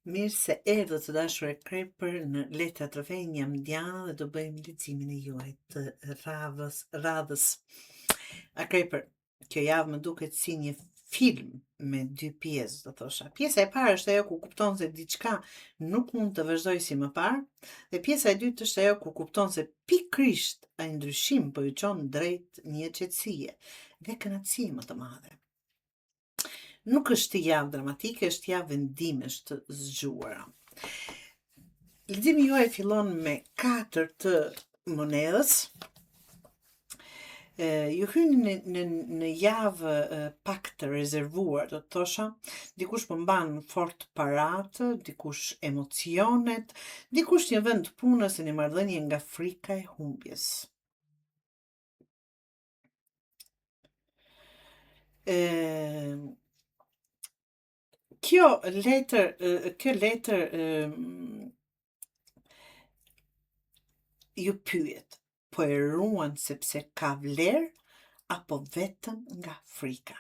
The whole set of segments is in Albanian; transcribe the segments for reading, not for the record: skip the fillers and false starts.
Mirë se erdhët të dashur e Krepër në Letra Trofejnë, jam Diana dhe do bëjmë leximin e juaj të radhës. A Krepër, kjo javë më duket si një film me dy pjesë, do thosha. Pjesa e parë është ajo ku kupton se diçka nuk mund të vazhdojë si më parë, dhe pjesa e dytë është ajo ku kupton se pikërisht ai ndryshim po i çon drejt një qetësie dhe kënaqësie më të madhe. Nuk është javë dramatike, është javë vendimesh të zgjuara. Leximi juaj fillon me 4 të monedhës. Ju hyni në javë pak të rezervuar, do të thosha. Dikush po mban fort paratë, dikush emocionet, dikush një vend punës e një marrëdhënie nga frika e humbjes. Kjo letër ju pyet, po e ruan sepse ka vlerë apo vetëm nga frika?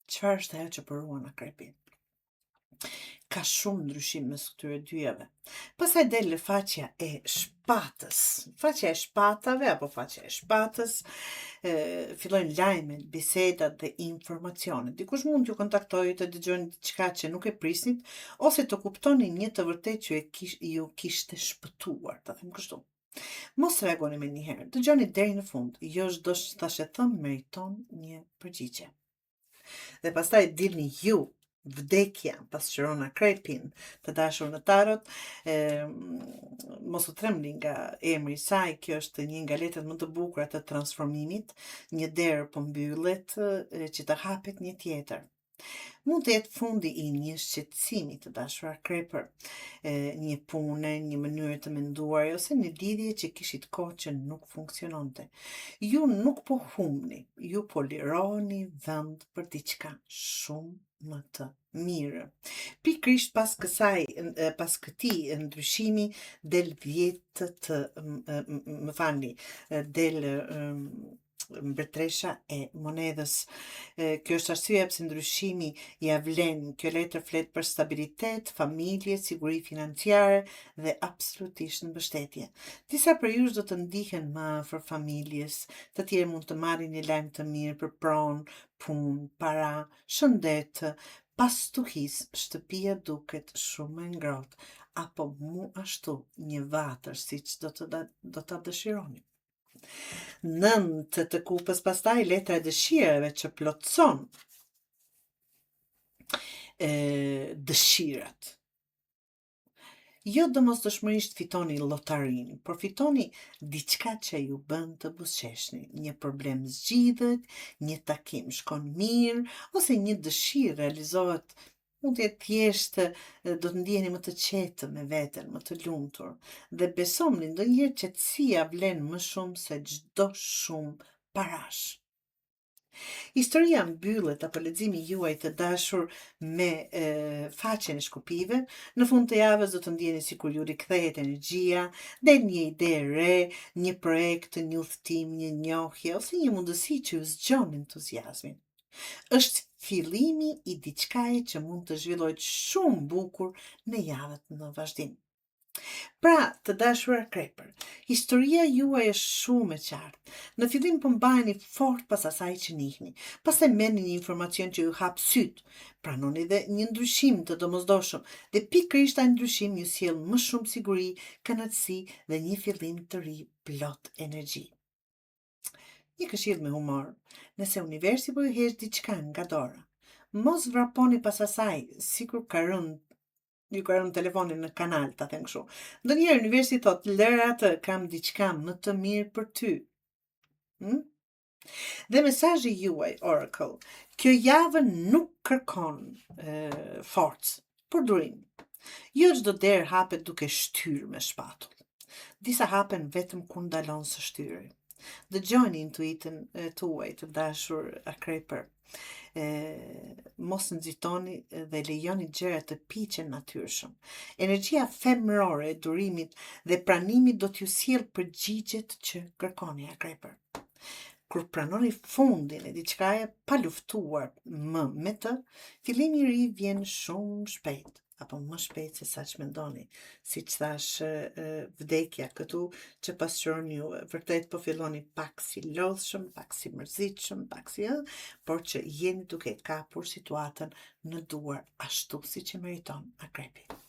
Çfarë është ajo që po ruan Akrepi? Ka shumë ndryshim mes këtyre dyjave. Pastaj del faqja e shpatës. Faqja e shpatave apo faqja e shpatës, fillojnë lajmet, bisedat dhe informacionet. Dikush mund t'ju kontaktojë të dëgjoni diçka që nuk e prisnit, ose të kuptoni një të vërtetë që ju kishte shpëtuar, ta them kështu. Mos reagoni me njëherë, dëgjoni deri në fund, jo çdo thashë thëmë meriton një përgjigje. Dhe pastaj dilni ju, vdekja pasqyron Akrepin, të dashur në tarot. Mos u tremni nga emri i saj, kjo është një nga letrat më të bukura të transformimit, një derë po mbyllet që të hapet një tjetër. Mund të jetë fundi i një shqetësimi, të dashur Akrepër, një pune, një mënyrë të menduar, ose një lidhje që kishit kohë që nuk funksiononte. Ju nuk po humni, ju po lironi vend për diçka shumë më të mirë. Pikërisht pas këtij ndryshimi del 10 të del mbretëresha e monedhës. Kjo është arsyeja pse ndryshimi ja vlen. Kjo letër flet për stabilitet, familje, siguri financiare dhe absolutisht mbështetje. Disa për ju do të ndihen më afër familjes, të tjerë mund të marrin një lajm të mirë për pronë, punë, para, shëndet. Pas tuhis, shtëpia duket shumë e ngrohtë, apo mu ashtu një vatër, siç do ta dëshironi. 9 të kupës, pastaj letra e dëshirave që plotson dëshirat. Jo domosdoshmërisht fitoni llotarinë, por fitoni diçka që ju bën të buzëqeshni. Një problem zgjidhet, një takim shkon mirë, ose një dëshirë realizohet. Mund të jetë thjesht, do të ndiheni më të qetë me veten, më të lumtur. Dhe besoni, ndonjëherë qetësia vlen më shumë se çdo shumë parash. Historia mbyllet apo leximi juaj të dashur me faqen e shkupive. Në fund të javës do të ndjeni sikur ju rikthehet energjia, del një ide e re, një projekt, një udhtim, një njohje ose një mundësi që ju zgjon entuziazmin. Është fillimi i diçkaje që mund të zhvillohet shumë bukur në javët në vazhdim. Pra, të dashur Akrepër, historia juaj është shumë e qartë. Në fillim po mbaheni fort pas asaj që njihni. Pastaj merrni një informacion që ju hap syt. Pranoni dhe një ndryshim të domosdoshëm, dhe pikërisht ai ndryshim ju sjell më shumë siguri, kënaqësi dhe një fillim të ri plot energji. Një këshill me humor. Nëse universi po ju heq diçka nga dora, mos vraponi pas asaj, sikur ju ka rënë telefonin në kanal, ta them kështu. Ndonjëherë universi thot, lër atë, kam diçka më të mirë për ty. Dhe mesazhi juaj, Oracle, kjo javë nuk kërkon forcë, por durim. Jo çdo derë hapet duke shtyrë me shpatull. Disa hapen vetëm kur ndalon së shtyri. Dëgjoni intuitën tuaj, të dashur Akrepër. Mos nxitoni dhe lejoni gjërat të piqen natyrshëm. Energjia femërore e durimit dhe pranimit do t'ju sjellë përgjigjet që kërkoni, Akrepër. Kur pranoni fundin e diçkaje pa luftuar më me të, fillimi i ri vjen shumë shpejt. apo më shpejt se sa që mendoni. Si që thash, vdekja këtu që pasqyron ju, vërtet po filloni pak si lodhshëm, pak si mërzitshëm, pak si por që jeni duke kapur situatën në duar ashtu si që meriton akrepi.